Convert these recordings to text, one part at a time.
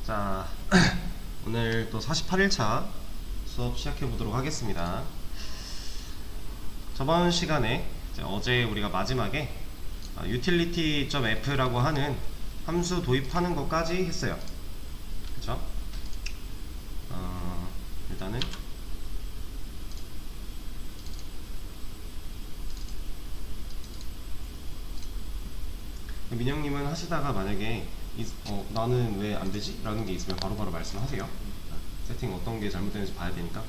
자, 오늘 또 48일차 수업 시작해 보도록 하겠습니다. 저번 시간에 어제 우리가 마지막에 utility.f라고 하는 함수 도입하는 것까지 했어요. 그쵸? 일단은 민영님은 하시다가 만약에 나는 왜 안되지? 라는 게 있으면 바로바로 말씀하세요. 세팅 어떤 게 잘못되는지 봐야 되니까.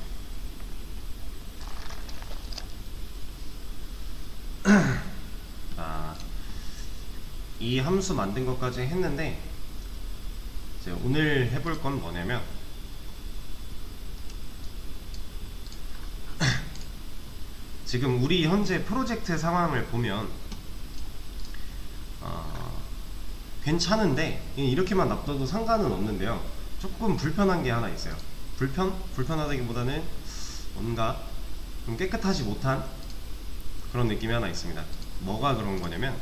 이 함수 만든 것까지 했는데 이제 오늘 해볼 건 뭐냐면 지금 우리 현재 프로젝트 상황을 보면 괜찮은데 이렇게만 놔둬도 상관은 없는데요, 조금 불편한 게 하나 있어요. 불편하다기보다는 뭔가 좀 깨끗하지 못한 그런 느낌이 하나 있습니다. 뭐가 그런 거냐면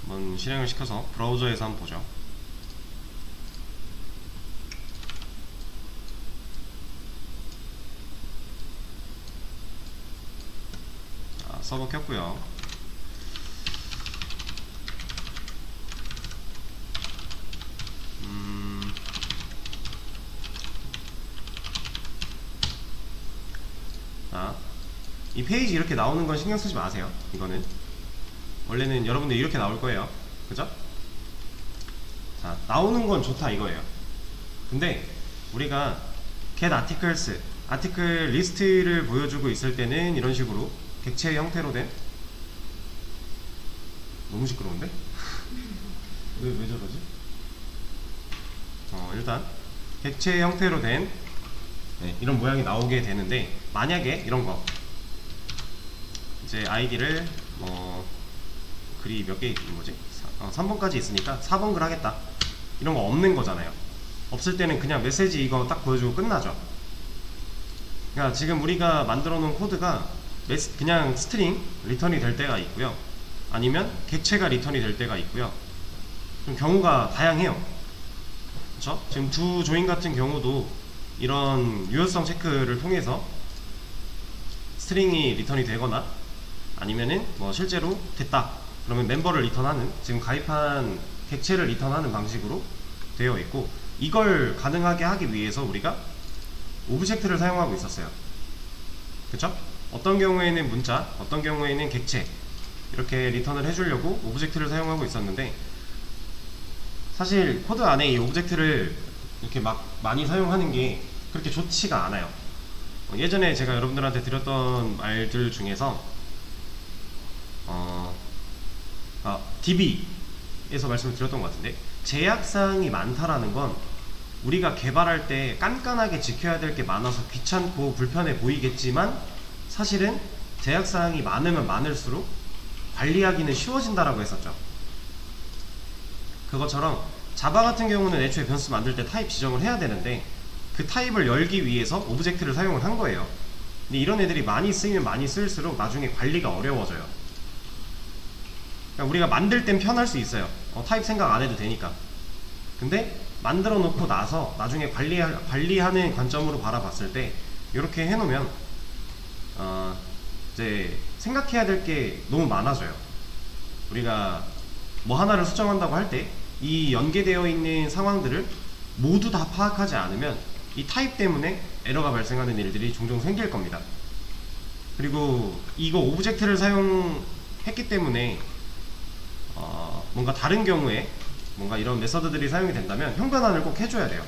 한번 실행을 시켜서 브라우저에서 한번 보죠. 서버 켰고요. 이 페이지 이렇게 나오는 건 신경 쓰지 마세요. 이거는 원래는 여러분들 이렇게 나올 거예요. 그죠? 자, 나오는 건 좋다 이거예요. 근데 우리가 get articles, 아티클 리스트를 보여주고 있을 때는 이런 식으로 객체 형태로 된, 너무 시끄러운데? 왜 저러지? 일단 객체 형태로 된 이런 모양이 나오게 되는데, 만약에 이런 거 이제 아이디를 글이 몇 개 있는 거지? 3번까지 있으니까 4번 글 하겠다, 이런 거 없는 거잖아요. 없을 때는 그냥 메시지 이거 딱 보여주고 끝나죠. 그러니까 지금 우리가 만들어 놓은 코드가 그냥 스트링 리턴이 될 때가 있고요, 아니면 객체가 리턴이 될 때가 있고요. 좀 경우가 다양해요. 그쵸? 지금 두 조인 같은 경우도 이런 유효성 체크를 통해서 스트링이 리턴이 되거나 아니면은 실제로 됐다 그러면 멤버를 리턴하는, 지금 가입한 객체를 리턴하는 방식으로 되어 있고, 이걸 가능하게 하기 위해서 우리가 오브젝트를 사용하고 있었어요. 그쵸? 어떤 경우에는 문자, 어떤 경우에는 객체, 이렇게 리턴을 해주려고 오브젝트를 사용하고 있었는데, 사실 코드 안에 이 오브젝트를 이렇게 막 많이 사용하는 게 그렇게 좋지가 않아요. 예전에 제가 여러분들한테 드렸던 말들 중에서 DB에서 말씀을 드렸던 것 같은데, 제약사항이 많다라는 건 우리가 개발할 때 깐깐하게 지켜야 될 게 많아서 귀찮고 불편해 보이겠지만, 사실은 제약사항이 많으면 많을수록 관리하기는 쉬워진다라고 했었죠. 그것처럼 자바 같은 경우는 애초에 변수 만들 때 타입 지정을 해야 되는데, 그 타입을 열기 위해서 오브젝트를 사용을 한 거예요. 근데 이런 애들이 많이 쓰이면 많이 쓸수록 나중에 관리가 어려워져요. 그러니까 우리가 만들 땐 편할 수 있어요. 타입 생각 안 해도 되니까. 근데 만들어 놓고 나서 나중에 관리하는 관점으로 바라봤을 때 이렇게 해놓으면 이제 생각해야 될 게 너무 많아져요. 우리가 뭐 하나를 수정한다고 할 때 이 연계되어 있는 상황들을 모두 다 파악하지 않으면 이 타입 때문에 에러가 발생하는 일들이 종종 생길 겁니다. 그리고 이거 오브젝트를 사용했기 때문에 뭔가 다른 경우에 뭔가 이런 메서드들이 사용이 된다면 형변환을 꼭 해줘야 돼요.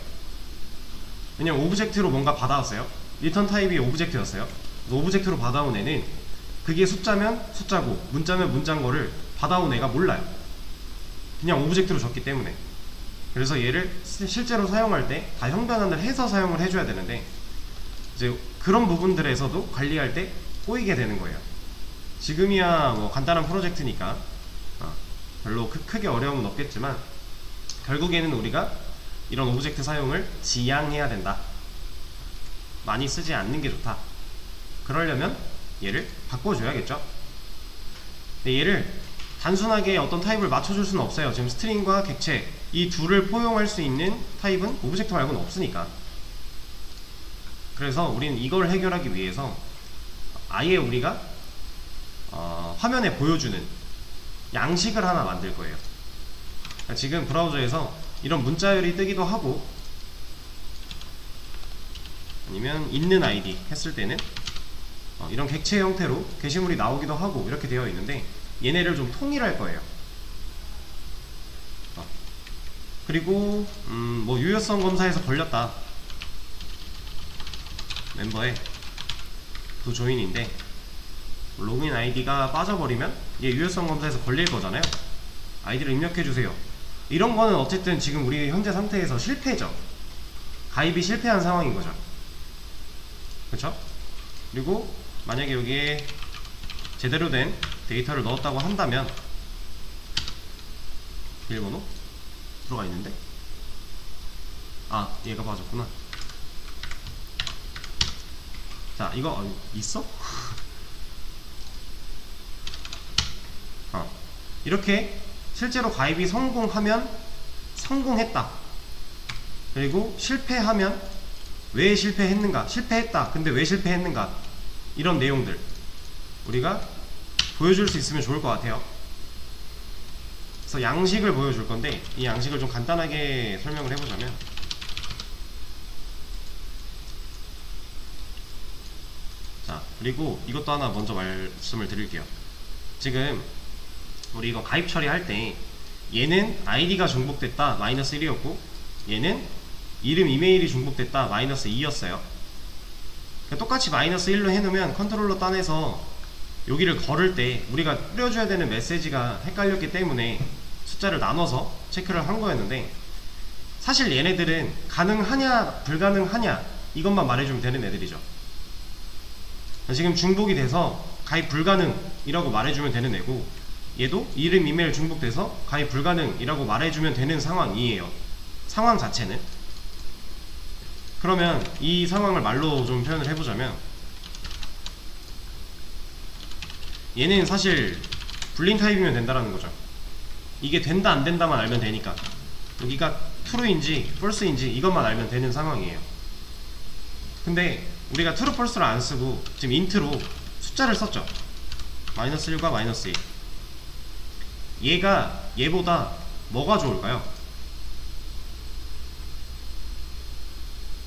왜냐면 오브젝트로 뭔가 받아왔어요. 리턴 타입이 오브젝트였어요. 오브젝트로 받아온 애는 그게 숫자면 숫자고 문자면 문자인 거를 받아온 애가 몰라요. 그냥 오브젝트로 줬기 때문에. 그래서 얘를 실제로 사용할 때 다 형변환을 해서 사용을 해줘야 되는데, 이제 그런 부분들에서도 관리할 때 꼬이게 되는 거예요. 지금이야 간단한 프로젝트니까 별로 크게 어려움은 없겠지만, 결국에는 우리가 이런 오브젝트 사용을 지양해야 된다, 많이 쓰지 않는 게 좋다. 그러려면 얘를 바꿔줘야겠죠. 근데 얘를 단순하게 어떤 타입을 맞춰줄 수는 없어요. 지금 스트링과 객체 이 둘을 포용할 수 있는 타입은 오브젝트 말고는 없으니까. 그래서 우리는 이걸 해결하기 위해서 아예 우리가 화면에 보여주는 양식을 하나 만들 거예요. 그러니까 지금 브라우저에서 이런 문자열이 뜨기도 하고, 아니면 있는 아이디 했을 때는 이런 객체 형태로 게시물이 나오기도 하고 이렇게 되어 있는데, 얘네를 좀 통일할 거예요. 그리고 뭐 유효성 검사에서 걸렸다, 멤버에 도 조인인데 로그인 아이디가 빠져버리면 얘 유효성 검사에서 걸릴 거잖아요. 아이디를 입력해주세요. 이런 거는 어쨌든 지금 우리 현재 상태에서 실패죠. 가입이 실패한 상황인 거죠. 그쵸? 그리고 만약에 여기에 제대로 된 데이터를 넣었다고 한다면, 비밀번호 들어가 있는데, 아 얘가 빠졌구나. 자 이거 있어? 이렇게 실제로 가입이 성공하면 성공했다, 그리고 실패하면 왜 실패했는가, 실패했다 근데 왜 실패했는가, 이런 내용들 우리가 보여줄 수 있으면 좋을 것 같아요. 그래서 양식을 보여줄 건데, 이 양식을 좀 간단하게 설명을 해보자면, 자 그리고 이것도 하나 먼저 말씀을 드릴게요. 지금 우리 이거 가입 처리할 때 얘는 아이디가 중복됐다 마이너스 1이었고, 얘는 이름 이메일이 중복됐다 마이너스 2였어요. 그러니까 똑같이 마이너스 1로 해놓으면 컨트롤러 딴에서 여기를 걸을 때 우리가 뿌려줘야 되는 메시지가 헷갈렸기 때문에 숫자를 나눠서 체크를 한 거였는데, 사실 얘네들은 가능하냐 불가능하냐 이것만 말해주면 되는 애들이죠. 지금 중복이 돼서 가입 불가능이라고 말해주면 되는 애고, 얘도 이름 이메일 중복돼서 가입 불가능이라고 말해주면 되는 상황이에요. 상황 자체는. 그러면 이 상황을 말로 좀 표현을 해보자면, 얘는 사실 불린 타입이면 된다라는 거죠. 이게 된다 안 된다만 알면 되니까, 여기가 true인지 false인지 이것만 알면 되는 상황이에요. 근데 우리가 true false를 안 쓰고 지금 int로 숫자를 썼죠. 마이너스 1과 마이너스 2. 얘보다 뭐가 좋을까요?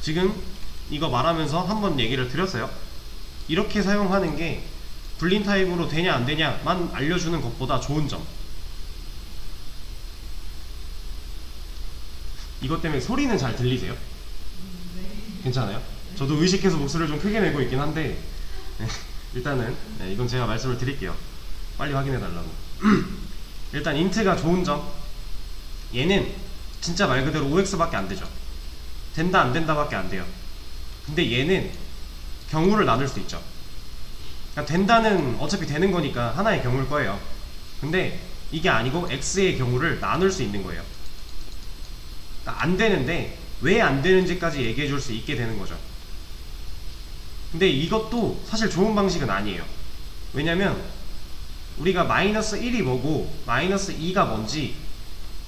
지금 이거 말하면서 한번 얘기를 드렸어요. 이렇게 사용하는 게 불린 타입으로 되냐 안 되냐만 알려주는 것보다 좋은 점. 이것 때문에 소리는 잘 들리세요? 괜찮아요? 저도 의식해서 목소리를 좀 크게 내고 있긴 한데 일단은 이건 제가 말씀을 드릴게요. 빨리 확인해 달라고. 일단 int가 좋은 점, 얘는 진짜 말 그대로 OX밖에 안 되죠. 된다 안 된다 밖에 안 돼요. 근데 얘는 경우를 나눌 수 있죠. 그러니까 된다는 어차피 되는 거니까 하나의 경우일 거예요. 근데 이게 아니고 X의 경우를 나눌 수 있는 거예요. 그러니까 안 되는데 왜 안 되는지까지 얘기해 줄 수 있게 되는 거죠. 근데 이것도 사실 좋은 방식은 아니에요. 왜냐면 우리가 마이너스 1이 뭐고 마이너스 2가 뭔지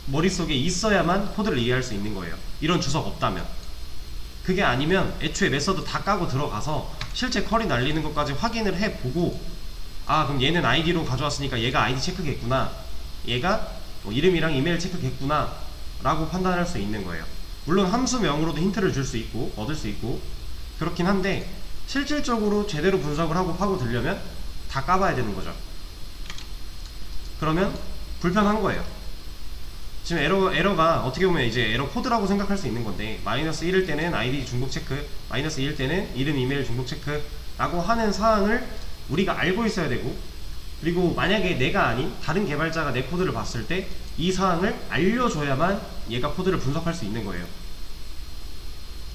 머릿속에 있어야만 코드를 이해할 수 있는 거예요. 이런 주석 없다면. 그게 아니면 애초에 메서드 다 까고 들어가서 실제 컬이 날리는 것까지 확인을 해보고, 아 그럼 얘는 아이디로 가져왔으니까 얘가 아이디 체크겠구나, 얘가 뭐 이름이랑 이메일 체크겠구나 라고 판단할 수 있는 거예요. 물론 함수명으로도 힌트를 줄 수 있고 얻을 수 있고 그렇긴 한데, 실질적으로 제대로 분석을 하고 파고들려면 다 까봐야 되는 거죠. 그러면 불편한 거예요. 지금 에러가 어떻게 보면 이제 에러 코드라고 생각할 수 있는 건데, 마이너스 1일 때는 아이디 중복 체크, 마이너스 2일 때는 이름 이메일 중복 체크 라고 하는 사항을 우리가 알고 있어야 되고, 그리고 만약에 내가 아닌 다른 개발자가 내 코드를 봤을 때 이 사항을 알려줘야만 얘가 코드를 분석할 수 있는 거예요.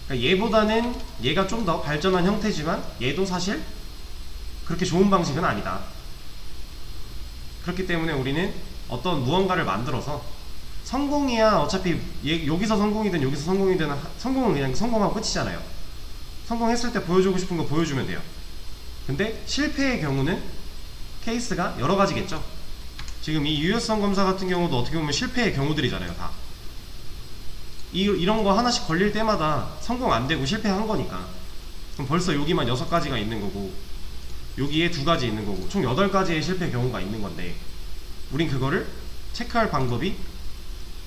그러니까 얘보다는 얘가 좀 더 발전한 형태지만 얘도 사실 그렇게 좋은 방식은 아니다. 그렇기 때문에 우리는 어떤 무언가를 만들어서 성공이야 어차피 여기서 성공이든 여기서 성공이든 성공은 그냥 성공하고 끝이잖아요. 성공했을 때 보여주고 싶은 거 보여주면 돼요. 근데 실패의 경우는 케이스가 여러 가지겠죠. 지금 이 유효성 검사 같은 경우도 어떻게 보면 실패의 경우들이잖아요. 다 이런 거 하나씩 걸릴 때마다 성공 안 되고 실패한 거니까. 그럼 벌써 여기만 6가지가 있는 거고, 여기에 2가지 있는 거고, 총 8가지의 실패 경우가 있는 건데, 우린 그거를 체크할 방법이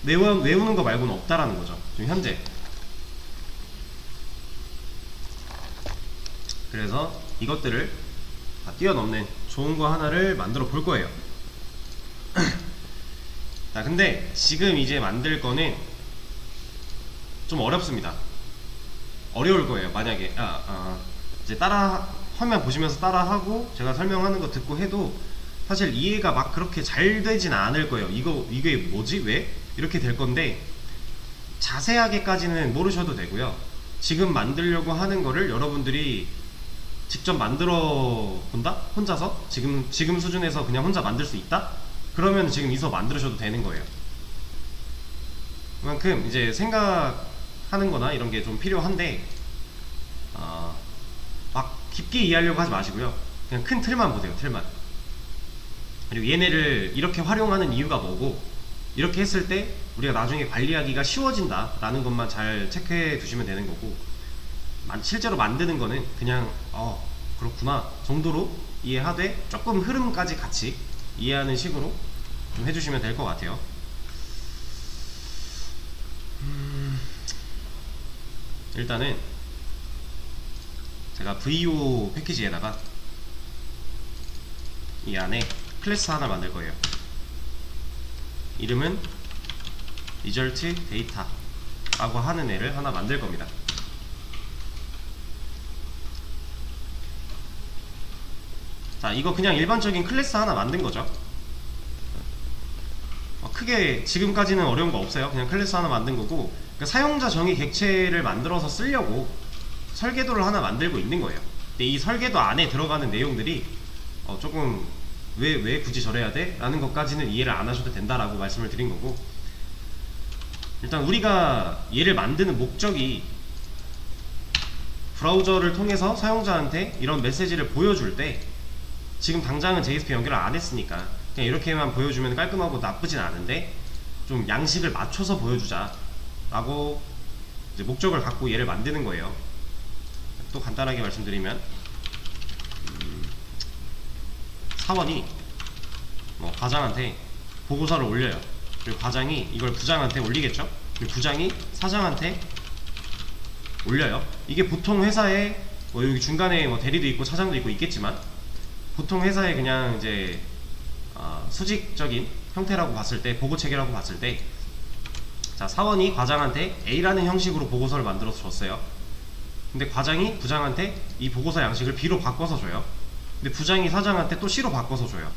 외우는 거 말고는 없다라는 거죠, 지금 현재. 그래서 이것들을 다 뛰어넘는 좋은 거 하나를 만들어 볼 거예요. 자, 근데 지금 이제 만들 거는 좀 어렵습니다. 어려울 거예요. 만약에 이제 화면 보시면서 따라하고 제가 설명하는 거 듣고 해도 사실 이해가 막 그렇게 잘 되진 않을 거예요. 이게 뭐지? 왜? 이렇게 될 건데, 자세하게까지는 모르셔도 되고요. 지금 만들려고 하는 거를 여러분들이 직접 만들어 본다? 혼자서? 지금 수준에서 그냥 혼자 만들 수 있다? 그러면 지금 이 수업 만들으셔도 되는 거예요. 그만큼 이제 생각하는 거나 이런 게 좀 필요한데, 막 깊게 이해하려고 하지 마시고요. 그냥 큰 틀만 보세요, 틀만. 그리고 얘네를 이렇게 활용하는 이유가 뭐고, 이렇게 했을 때 우리가 나중에 관리하기가 쉬워진다 라는 것만 잘 체크해 두시면 되는 거고, 실제로 만드는 거는 그냥 그렇구나 정도로 이해하되 조금 흐름까지 같이 이해하는 식으로 좀 해주시면 될 것 같아요. 일단은 제가 VO 패키지에다가 이 안에 클래스 하나 만들 거예요. 이름은 result data 라고 하는 애를 하나 만들 겁니다. 자, 이거 그냥 일반적인 클래스 하나 만든 거죠. 크게 지금까지는 어려운 거 없어요. 그냥 클래스 하나 만든 거고, 그러니까 사용자 정의 객체를 만들어서 쓰려고 설계도를 하나 만들고 있는 거예요. 근데 이 설계도 안에 들어가는 내용들이 조금 왜 굳이 저래야 돼? 라는 것까지는 이해를 안 하셔도 된다라고 말씀을 드린 거고, 일단 우리가 얘를 만드는 목적이 브라우저를 통해서 사용자한테 이런 메시지를 보여줄 때, 지금 당장은 JSP 연결을 안 했으니까 그냥 이렇게만 보여주면 깔끔하고 나쁘진 않은데, 좀 양식을 맞춰서 보여주자 라고 이제 목적을 갖고 얘를 만드는 거예요. 또 간단하게 말씀드리면, 사원이 과장한테 보고서를 올려요. 그리고 과장이 이걸 부장한테 올리겠죠. 그리고 부장이 사장한테 올려요. 이게 보통 회사에 여기 중간에 대리도 있고 차장도 있고 있겠지만, 보통 회사에 그냥 이제 수직적인 형태라고 봤을 때, 보고 체계라고 봤을 때, 자, 사원이 과장한테 A라는 형식으로 보고서를 만들어서 줬어요. 근데 과장이 부장한테 이 보고서 양식을 B로 바꿔서 줘요. 근데 부장이 사장한테 또 C로 바꿔서 줘요.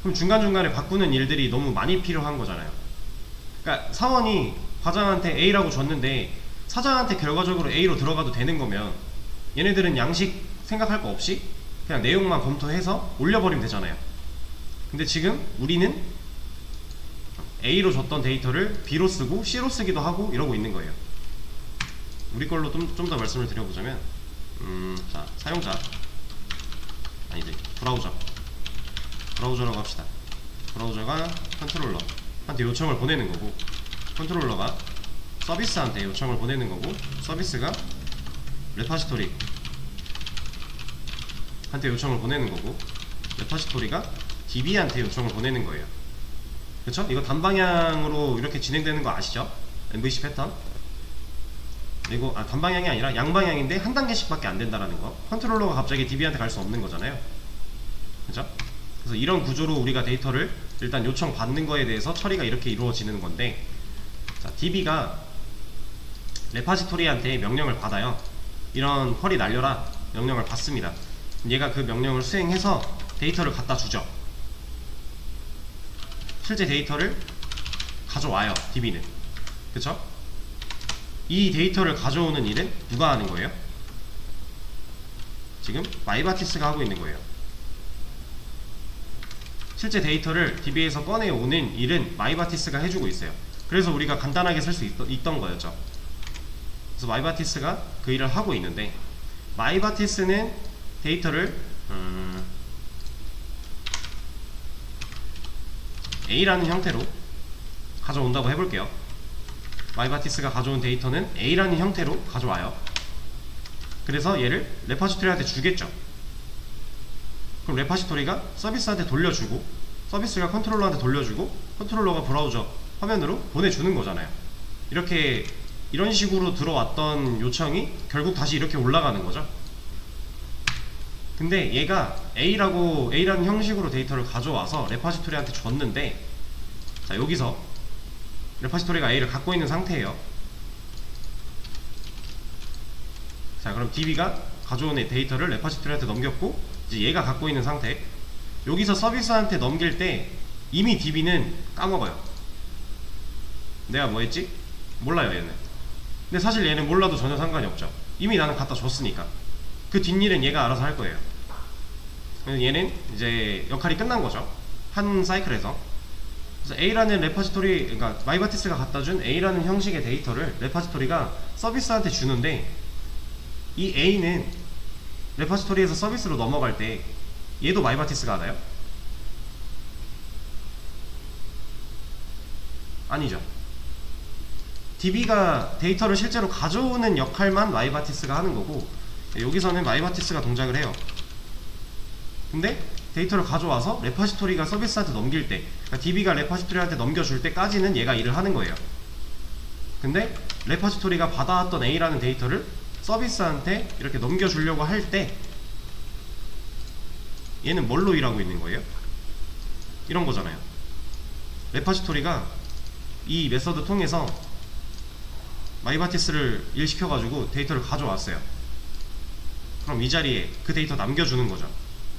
그럼 중간중간에 바꾸는 일들이 너무 많이 필요한 거잖아요. 그러니까 사원이 과장한테 A라고 줬는데 사장한테 결과적으로 A로 들어가도 되는 거면, 얘네들은 양식 생각할 거 없이 그냥 내용만 검토해서 올려버리면 되잖아요. 근데 지금 우리는 A로 줬던 데이터를 B로 쓰고 C로 쓰기도 하고 이러고 있는 거예요. 우리 걸로 좀 더 말씀을 드려보자면, 자, 사용자 아니지, 브라우저라고 합시다. 브라우저가 컨트롤러한테 요청을 보내는 거고, 컨트롤러가 서비스한테 요청을 보내는 거고, 서비스가 레파지토리 한테 요청을 보내는 거고, 레파지토리가 DB한테 요청을 보내는 거예요. 그쵸? 이거 단방향으로 이렇게 진행되는 거 아시죠? MVC 패턴. 그리고 단방향이 아니라 양방향인데 한 단계씩밖에 안 된다라는 거. 컨트롤러가 갑자기 DB한테 갈 수 없는 거잖아요. 그죠? 그래서 이런 구조로 우리가 데이터를 일단 요청 받는 거에 대해서 처리가 이렇게 이루어지는 건데, 자, DB가 레파지토리한테 명령을 받아요. 이런 쿼리 날려라 명령을 받습니다. 얘가 그 명령을 수행해서 데이터를 갖다 주죠. 실제 데이터를 가져와요, DB는. 그쵸? 이 데이터를 가져오는 일은 누가 하는 거예요? 지금 마이바티스가 하고 있는 거예요. 실제 데이터를 DB에서 꺼내오는 일은 마이바티스가 해주고 있어요. 그래서 우리가 간단하게 쓸 수 있던 거였죠. 그래서 마이바티스가 그 일을 하고 있는데, 마이바티스는 데이터를 A라는 형태로 가져온다고 해볼게요. 마이바티스가 가져온 데이터는 A라는 형태로 가져와요. 그래서 얘를 레파지토리한테 주겠죠. 그럼 레파지토리가 서비스한테 돌려주고, 서비스가 컨트롤러한테 돌려주고, 컨트롤러가 브라우저 화면으로 보내주는 거잖아요. 이렇게 이런 식으로 들어왔던 요청이 결국 다시 이렇게 올라가는 거죠. 근데 얘가 A라는 형식으로 데이터를 가져와서 레파지토리한테 줬는데, 자, 여기서 레파지토리가 A를 갖고 있는 상태예요. 자, 그럼 DB가 가져온 데이터를 레파지토리한테 넘겼고, 이제 얘가 갖고 있는 상태. 여기서 서비스한테 넘길 때 이미 DB는 까먹어요. 내가 뭐 했지? 몰라요, 얘는. 근데 사실 얘는 몰라도 전혀 상관이 없죠. 이미 나는 갖다 줬으니까. 그 뒷일은 얘가 알아서 할 거예요. 얘는 이제 역할이 끝난 거죠. 한 사이클에서. 그래서 A라는 레파지토리, 그러니까 마이바티스가 갖다 준 A라는 형식의 데이터를 레파지토리가 서비스한테 주는데, 이 A는 레파지토리에서 서비스로 넘어갈 때 얘도 마이바티스가 하나요? 아니죠. DB가 데이터를 실제로 가져오는 역할만 마이바티스가 하는 거고, 여기서는 마이바티스가 동작을 해요. 근데 데이터를 가져와서 레파지토리가 서비스한테 넘길 때, 그러니까 DB가 레파지토리한테 넘겨줄 때까지는 얘가 일을 하는 거예요. 근데 레파지토리가 받아왔던 A라는 데이터를 서비스한테 이렇게 넘겨주려고 할 때 얘는 뭘로 일하고 있는 거예요? 이런 거잖아요. 레파지토리가 이 메서드 통해서 마이바티스를 일시켜가지고 데이터를 가져왔어요. 그럼 이 자리에 그 데이터 남겨주는 거죠.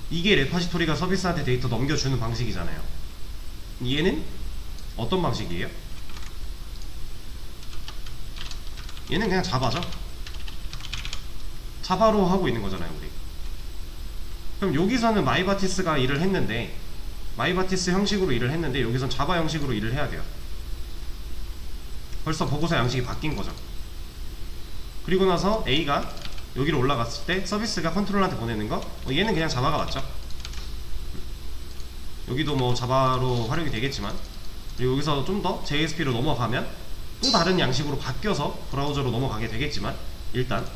이게 레파지토리가 서비스한테 데이터 넘겨주는 방식이잖아요. 얘는 어떤 방식이에요? 얘는 그냥 자바죠. 자바로 하고 있는 거잖아요, 우리. 그럼 여기서는 마이바티스가 일을 했는데, 마이바티스 형식으로 일을 했는데, 여기선 자바 형식으로 일을 해야 돼요. 벌써 보고서 양식이 바뀐 거죠. 그리고 나서 A가 여기로 올라갔을 때 서비스가 컨트롤러한테 보내는 거, 얘는 그냥 자바가 맞죠. 여기도 뭐 자바로 활용이 되겠지만, 그리고 여기서 좀 더 JSP로 넘어가면 또 다른 양식으로 바뀌어서 브라우저로 넘어가게 되겠지만, 일단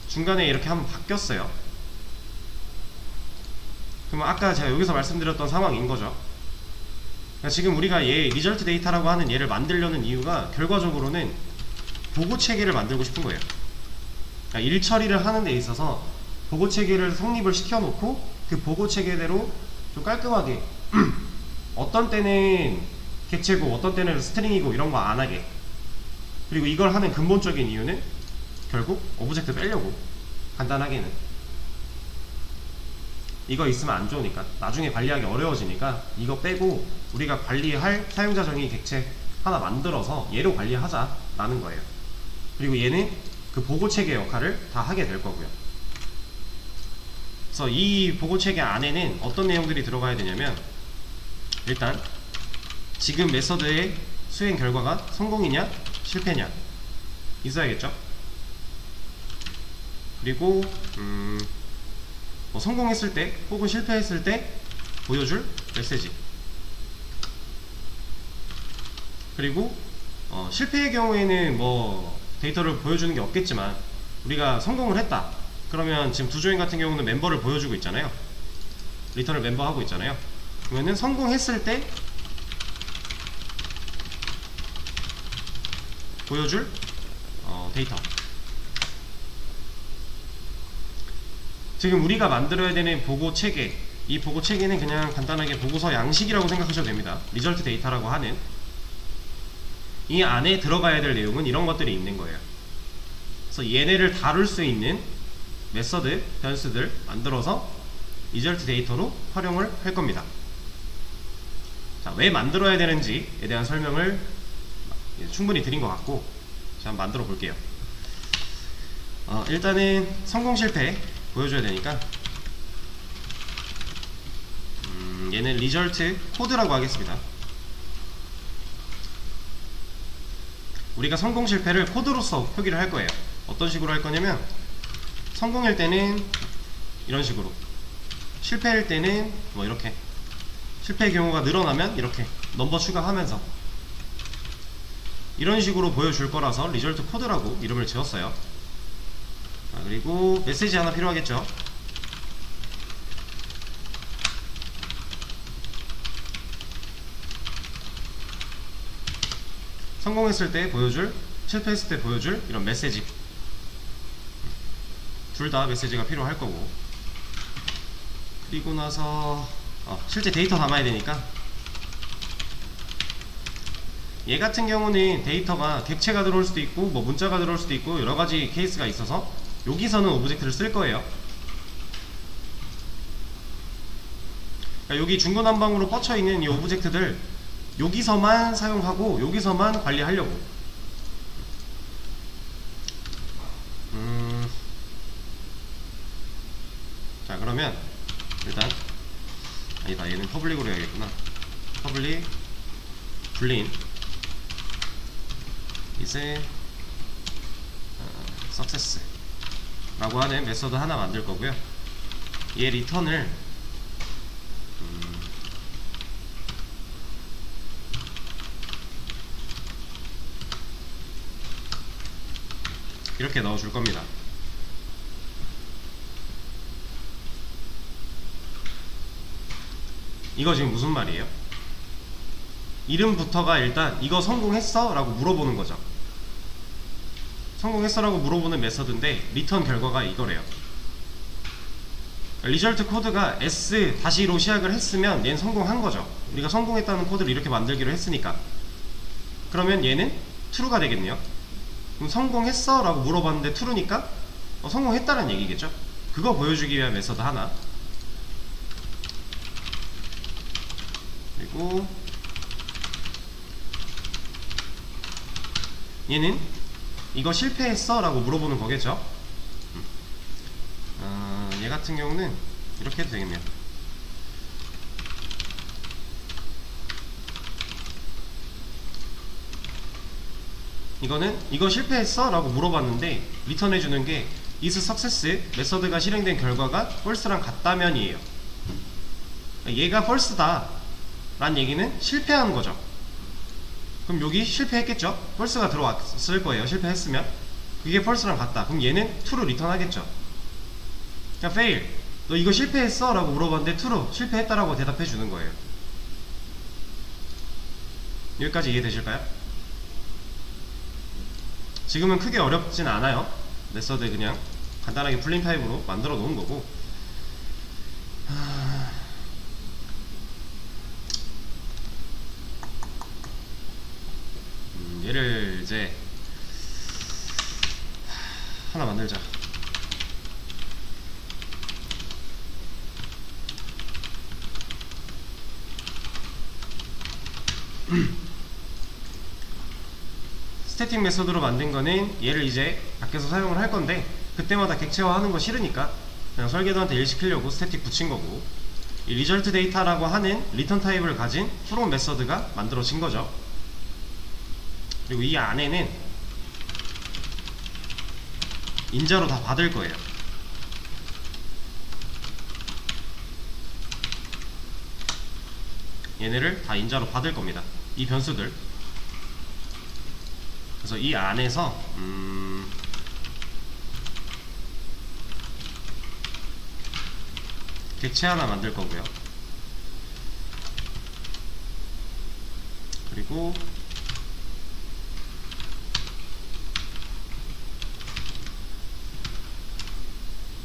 중간에 이렇게 한번 바뀌었어요. 그럼 아까 제가 여기서 말씀드렸던 상황인 거죠. 그러니까 지금 우리가 얘 리절트 데이터라고 하는 얘를 만들려는 이유가 결과적으로는 보고 체계를 만들고 싶은 거예요. 그러니까 일 처리를 하는 데 있어서 보고 체계를 성립을 시켜놓고 그 보고 체계대로 좀 깔끔하게 어떤 때는 객체고 어떤 때는 스트링이고 이런 거 안 하게. 그리고 이걸 하는 근본적인 이유는 결국 오브젝트 빼려고. 간단하게는 이거 있으면 안 좋으니까, 나중에 관리하기 어려워지니까 이거 빼고 우리가 관리할 사용자 정의 객체 하나 만들어서 얘로 관리하자 라는 거예요. 그리고 얘는 그 보고 체계 역할을 다 하게 될 거고요. 그래서 이 보고 체계 안에는 어떤 내용들이 들어가야 되냐면, 일단 지금 메서드의 수행 결과가 성공이냐 실패냐 있어야겠죠. 그리고 뭐 성공했을 때 혹은 실패했을 때 보여줄 메시지. 그리고 실패의 경우에는 뭐 데이터를 보여주는 게 없겠지만, 우리가 성공을 했다 그러면 지금 두조인 같은 경우는 멤버를 보여주고 있잖아요. 리턴을 멤버 하고 있잖아요. 그러면은 성공했을 때 보여줄 데이터. 지금 우리가 만들어야 되는 보고 체계, 이 보고 체계는 그냥 간단하게 보고서 양식이라고 생각하셔도 됩니다. 리절트 데이터라고 하는 이 안에 들어가야 될 내용은 이런 것들이 있는 거예요. 그래서 얘네를 다룰 수 있는 메서드, 변수들 만들어서 리절트 데이터로 활용을 할 겁니다. 자, 왜 만들어야 되는지에 대한 설명을 충분히 드린 것 같고, 자, 한번 만들어 볼게요. 일단은 성공 실패 보여줘야 되니까 얘는 리절트 코드라고 하겠습니다. 우리가 성공 실패를 코드로서 표기를 할 거예요. 어떤 식으로 할 거냐면, 성공일 때는 이런 식으로, 실패일 때는 뭐 이렇게, 실패의 경우가 늘어나면 이렇게 넘버 추가하면서, 이런 식으로 보여줄 거라서 리절트 코드라고 이름을 지었어요. 자, 그리고 메시지 하나 필요하겠죠. 성공했을 때 보여줄, 실패했을 때 보여줄 이런 메시지, 둘 다 메시지가 필요할 거고. 그리고 나서 실제 데이터 담아야 되니까, 얘 같은 경우는 데이터가 객체가 들어올 수도 있고 뭐 문자가 들어올 수도 있고 여러가지 케이스가 있어서 여기서는 오브젝트를 쓸 거예요. 그러니까 여기 중구난방으로 뻗쳐 있는 이 오브젝트들 여기서만 사용하고 여기서만 관리하려고. 자, 그러면 일단 아니다, 얘는 퍼블릭으로 해야겠구나. 퍼블릭 불린 이제 success 라고 하는 메서드 하나 만들 거고요. 얘 리턴을 이렇게 넣어 줄 겁니다. 이거 지금 무슨 말이에요? 이름부터가 일단 이거 성공했어? 라고 물어보는 거죠. 성공했어? 라고 물어보는 메서드인데 리턴 결과가 이거래요. 리절트 코드가 S-로 시작을 했으면 얘는 성공한 거죠. 우리가 성공했다는 코드를 이렇게 만들기로 했으니까. 그러면 얘는 true가 되겠네요. 그럼 성공했어? 라고 물어봤는데 true니까 성공했다는 얘기겠죠. 그거 보여주기 위한 메서드 하나. 그리고 얘는 이거 실패했어? 라고 물어보는 거겠죠. 얘 같은 경우는 이렇게 해도 되겠네요. 이거는 이거 실패했어? 라고 물어봤는데 리턴해주는 게 is success 메서드가 실행된 결과가 false랑 같다면 이에요. 얘가 false다 라는 얘기는 실패한 거죠. 그럼 여기 실패했겠죠? false가 들어왔을 거예요. 실패했으면 그게 false랑 같다. 그럼 얘는 true 리턴 하겠죠. 그냥 fail, 너 이거 실패했어? 라고 물어봤는데 true, 실패했다 라고 대답해 주는 거예요. 여기까지 이해되실까요? 지금은 크게 어렵진 않아요. 메서드 그냥 간단하게 불린 타입으로 만들어 놓은 거고. 얘를 이제 하나 만들자. 스태틱 메서드로 만든 거는 얘를 이제 밖에서 사용을 할 건데 그때마다 객체화 하는 거 싫으니까 그냥 설계도한테 일 시키려고 스태틱 붙인 거고, 이 리절트 데이터라고 하는 리턴 타입을 가진 프롬 메서드가 만들어진 거죠. 그리고 이 안에는 인자로 다 받을 거예요. 얘네를 다 인자로 받을 겁니다. 이 변수들. 그래서 이 안에서 객체 하나 만들 거고요. 그리고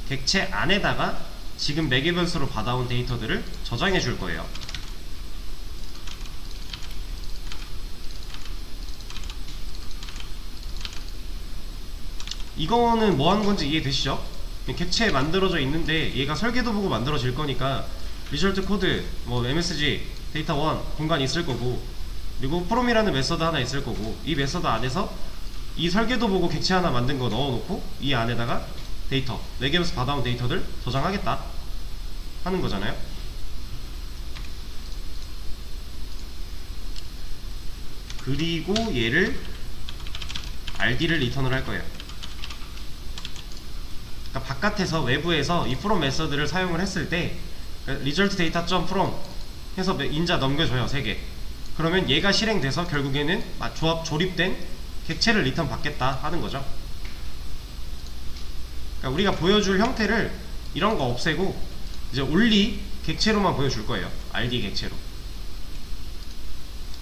객체 안에다가 지금 매개 변수로 받아온 데이터들을 저장해 줄 거예요. 이거는 뭐 하는 건지 이해되시죠? 객체에 만들어져 있는데 얘가 설계도 보고 만들어질 거니까 리절트 코드, 뭐 MSG, 데이터 1 공간이 있을 거고, 그리고 프롬이라는 메서드 하나 있을 거고, 이 메서드 안에서 이 설계도 보고 객체 하나 만든 거 넣어놓고 이 안에다가 데이터, 매개변수 받아온 데이터들 저장하겠다 하는 거잖아요. 그리고 얘를 RD를 리턴을 할 거예요. 그러니까 바깥에서, 외부에서 이 from 메서드를 사용을 했을 때 result data.from 해서 인자 넘겨줘요. 3개. 그러면 얘가 실행돼서 결국에는 조립된 객체를 리턴 받겠다 하는 거죠. 그러니까 우리가 보여줄 형태를 이런 거 없애고 이제 only 객체로만 보여줄 거예요. RD 객체로.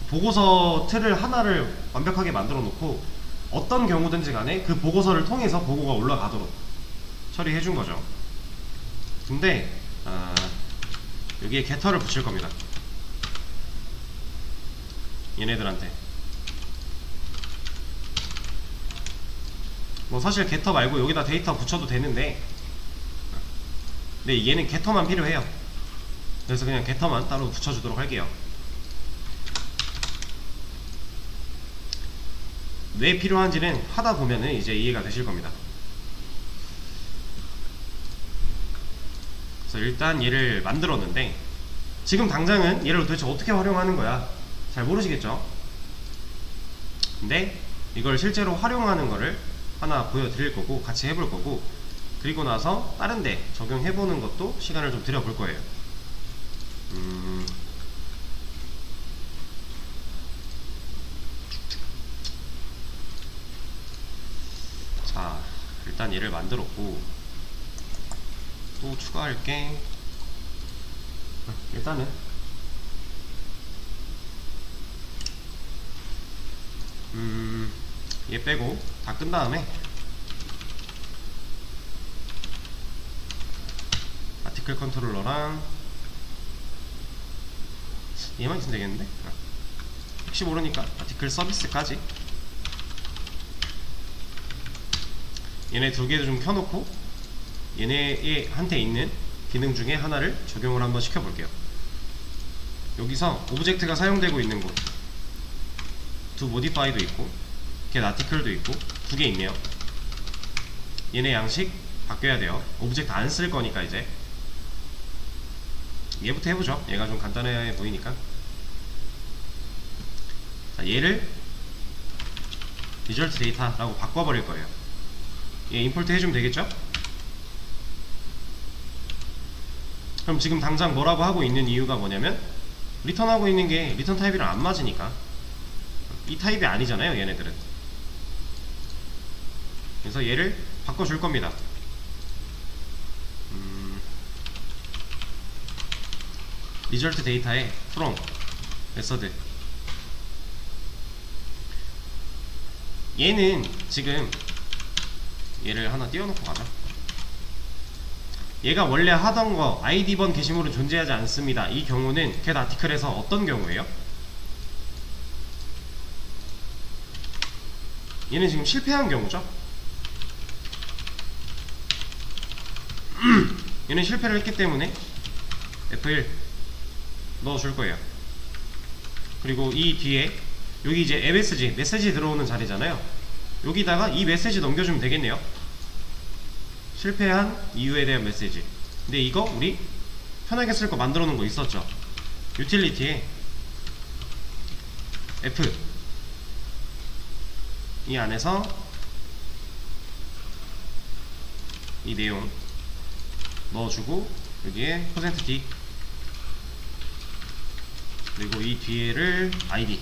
보고서 틀을 하나를 완벽하게 만들어 놓고 어떤 경우든지 간에 그 보고서를 통해서 보고가 올라가도록 처리해 준 거죠. 근데 여기에 getter를 붙일 겁니다. 얘네들한테. 뭐 사실 getter 말고 여기다 데이터 붙여도 되는데, 근데 얘는 getter만 필요해요. 그래서 그냥 getter만 따로 붙여주도록 할게요. 왜 필요한지는 하다 보면은 이제 이해가 되실 겁니다. 그래서 일단 얘를 만들었는데 지금 당장은 얘를 도대체 어떻게 활용하는 거야 잘 모르시겠죠? 근데 이걸 실제로 활용하는 거를 하나 보여드릴 거고 같이 해볼 거고, 그리고 나서 다른 데 적용해보는 것도 시간을 좀 들여볼 거예요. 자, 일단 얘를 만들었고 또 추가할 게 일단은 얘 빼고 다 끈 다음에 아티클 컨트롤러랑 얘만 있으면 되겠는데? 혹시 모르니까 아티클 서비스까지 얘네 두 개도 좀 켜놓고 얘네한테 있는 기능 중에 하나를 적용을 한번 시켜볼게요. 여기서 오브젝트가 사용되고 있는 곳 to modify도 있고 get article도 있고 두 개 있네요. 얘네 양식 바뀌어야 돼요. 오브젝트 안 쓸 거니까 이제 얘부터 해보죠. 얘가 좀 간단해 보이니까. 자, 얘를 result data라고 바꿔버릴 거예요. 얘 임포트 해주면 되겠죠? 그럼 지금 당장 뭐라고 하고 있는 이유가 뭐냐면 리턴하고 있는 게 리턴 타입이랑 안 맞으니까. 이 타입이 아니잖아요 얘네들은. 그래서 얘를 바꿔줄 겁니다. result data에 from 메서드, 얘는 지금 얘를 하나 띄워놓고 가자. 얘가 원래 하던 거 id번 게시물은 존재하지 않습니다. 이 경우는 get article에서 어떤 경우예요? 얘는 지금 실패한 경우죠. 얘는 실패를 했기 때문에 F1 넣어줄 거예요. 그리고 이 뒤에 여기 이제 MSG 메시지 들어오는 자리잖아요. 여기다가 이 메시지 넘겨주면 되겠네요. 실패한 이유에 대한 메시지. 근데 이거 우리 편하게 쓸 거 만들어 놓은 거 있었죠. 유틸리티에 F 이 안에서 이 내용 넣어주고 여기에 %d 그리고 이 뒤에를 id.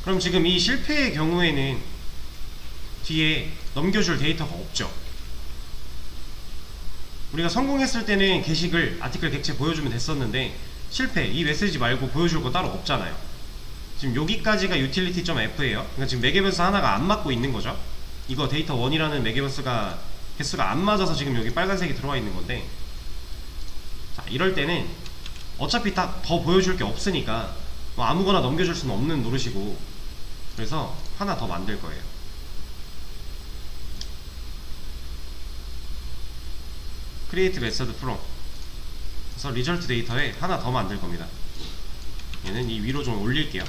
그럼 지금 이 실패의 경우에는 뒤에 넘겨줄 데이터가 없죠. 우리가 성공했을 때는 게시글 아티클 객체 보여주면 됐었는데 실패 이 메시지 말고 보여줄 거 따로 없잖아요. 지금 여기까지가 utility.f예요. 그러니까 지금 맥에벤스 하나가 안 맞고 있는 거죠. 이거 데이터 1이라는 맥에벤스가 개수가 안 맞아서 지금 여기 빨간색이 들어와 있는 건데, 자 이럴 때는 어차피 다 더 보여줄 게 없으니까 뭐 아무거나 넘겨줄 수는 없는 노릇이고, 그래서 하나 더 만들 거예요. create method from. 그래서 result 데이터에 하나 더 만들 겁니다. 얘는 이 위로 좀 올릴게요.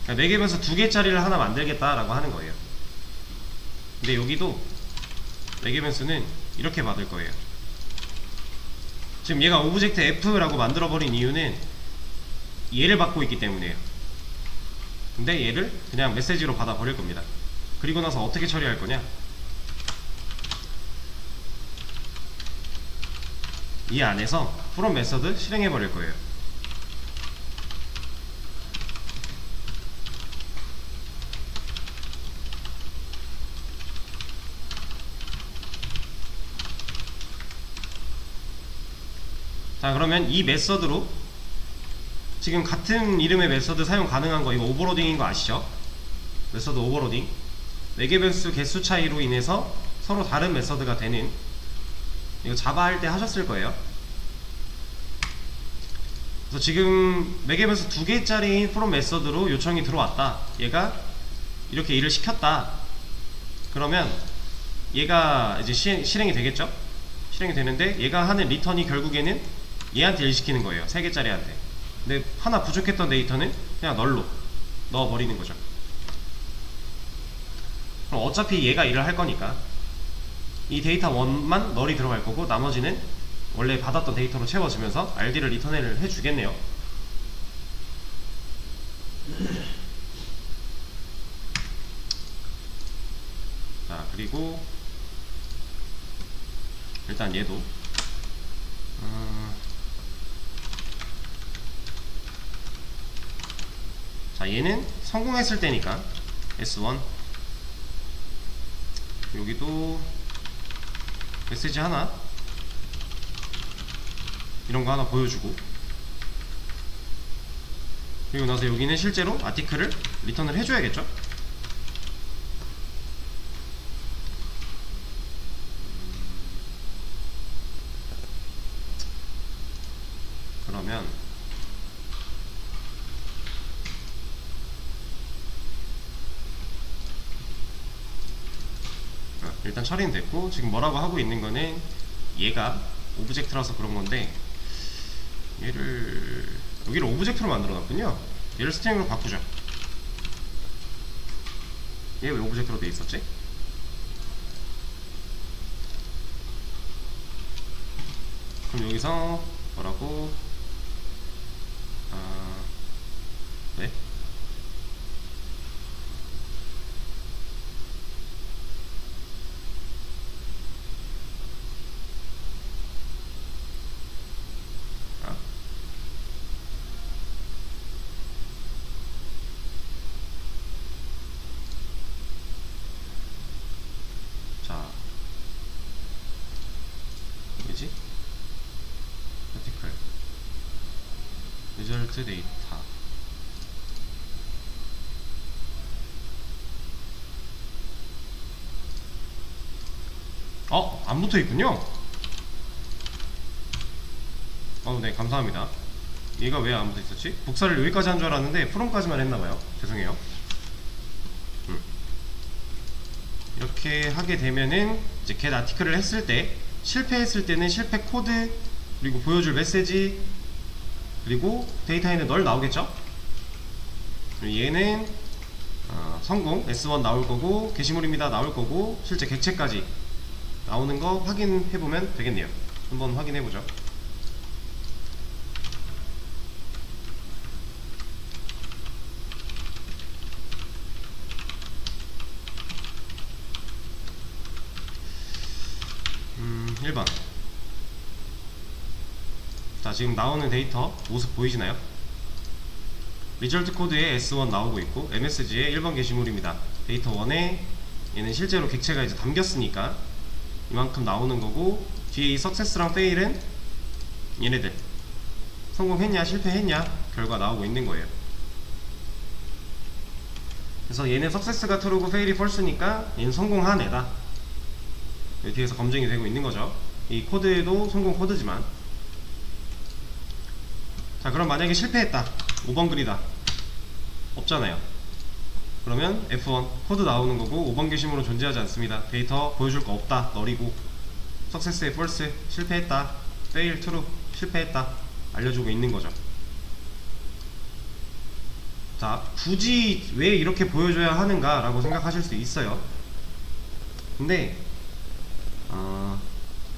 그러니까 4개면서 2개짜리를 하나 만들겠다라고 하는 거예요. 근데 여기도 4개면서는 이렇게 받을 거예요. 지금 얘가 오브젝트 F라고 만들어버린 이유는 얘를 받고 있기 때문이에요. 근데 얘를 그냥 메시지로 받아버릴 겁니다. 그리고 나서 어떻게 처리할 거냐, 이 안에서 from 메서드 실행해 버릴 거예요. 자, 그러면 이 메서드로 지금 같은 이름의 메서드 사용 가능한 거, 이거 오버로딩인 거 아시죠? 메서드 오버로딩, 매개 변수 개수 차이로 인해서 서로 다른 메서드가 되는, 이거 자바 할 때 하셨을 거예요. 그래서 지금 매개 변수 2개짜리인 from 메서드로 요청이 들어왔다, 얘가 이렇게 일을 시켰다. 그러면 얘가 이제 실행이 되겠죠? 실행이 되는데 얘가 하는 리턴이 결국에는 얘한테 일 시키는 거예요. 3개짜리한테. 근데 하나 부족했던 데이터는 그냥 널로 넣어버리는 거죠. 그럼 어차피 얘가 일을 할 거니까 이 데이터 1만 널이 들어갈 거고, 나머지는 원래 받았던 데이터로 채워지면서 RD를 리턴을 해주겠네요. 자, 그리고 일단 얘도 자, 얘는 성공했을 때니까 S1, 여기도 메시지 하나, 이런거 하나 보여주고, 그리고 나서 여기는 실제로 아티클을 리턴을 해줘야겠죠? 그러면 일단 처리는 됐고, 지금 뭐라고 하고 있는 거는 얘가 오브젝트라서 그런 건데, 여기를 오브젝트로 만들어 놨군요. 얘를 스트링으로 바꾸죠. 얘 왜 오브젝트로 돼 있었지? 그럼 여기서 뭐라고, 네? 자, 뭐지? 아티클 리절트 데이터. 안 붙어 있군요. 네, 감사합니다. 얘가 왜 안 붙어 있었지? 복사를 여기까지 한 줄 알았는데 from까지만 했나봐요. 죄송해요. 이렇게 하게 되면은 이제 get 아티클을 했을 때, 실패했을 때는 실패 코드, 그리고 보여줄 메시지, 그리고 데이터에는 널 나오겠죠? 얘는 성공 S1 나올 거고, 게시물입니다 나올 거고, 실제 객체까지 나오는 거 확인해 보면 되겠네요. 한번 확인해 보죠. (1번) 자, 지금 나오는 데이터 모습 보이시나요? 리절트 코드에 S1 나오고 있고, MSG에 1번 게시물입니다. 데이터 1에 얘는 실제로 객체가 이제 담겼으니까 이만큼 나오는 거고, 뒤에 이 success랑 fail은 얘네들 성공했냐 실패했냐 결과 나오고 있는 거예요. 그래서 얘는 success가 true고 fail이 false니까 얘는 성공한 애다, 뒤에서 검증이 되고 있는 거죠. 이 코드도 성공 코드지만. 자, 그럼 만약에 실패했다, 5번 글이다, 없잖아요. 그러면 F1 코드 나오는 거고, 5번 게시물은 존재하지 않습니다. 데이터 보여줄 거 없다, 널이고, success에 false, 실패했다, fail, true, 실패했다 알려주고 있는 거죠. 자, 굳이 왜 이렇게 보여줘야 하는가 라고 생각하실 수 있어요. 근데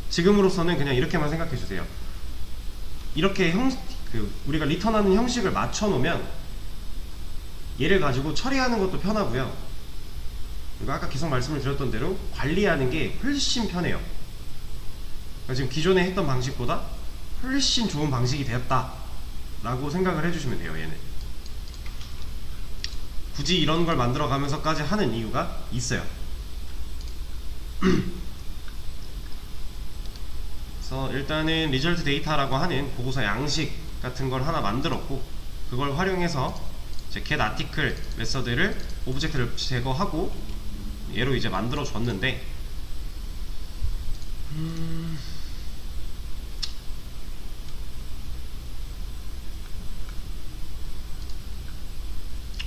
지금으로서는 그냥 이렇게만 생각해 주세요. 이렇게 우리가 리턴하는 형식을 맞춰 놓으면 얘를 가지고 처리하는 것도 편하고요, 그리고 아까 계속 말씀을 드렸던 대로 관리하는 게 훨씬 편해요. 그러니까 지금 기존에 했던 방식보다 훨씬 좋은 방식이 되었다 라고 생각을 해주시면 돼요. 얘는 굳이 이런 걸 만들어 가면서까지 하는 이유가 있어요. 그래서 일단은 리절트 데이터라고 하는 보고서 양식 같은 걸 하나 만들었고, 그걸 활용해서 이제 get article 메서드를 오브젝트를 제거하고 얘로 이제 만들어 줬는데,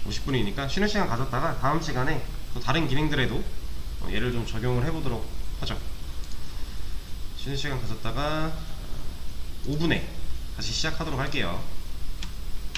50분이니까 쉬는 시간 가졌다가 다음 시간에 또 다른 기능들에도 얘를 좀 적용을 해보도록 하죠. 쉬는 시간 가졌다가 5분에 다시 시작하도록 할게요.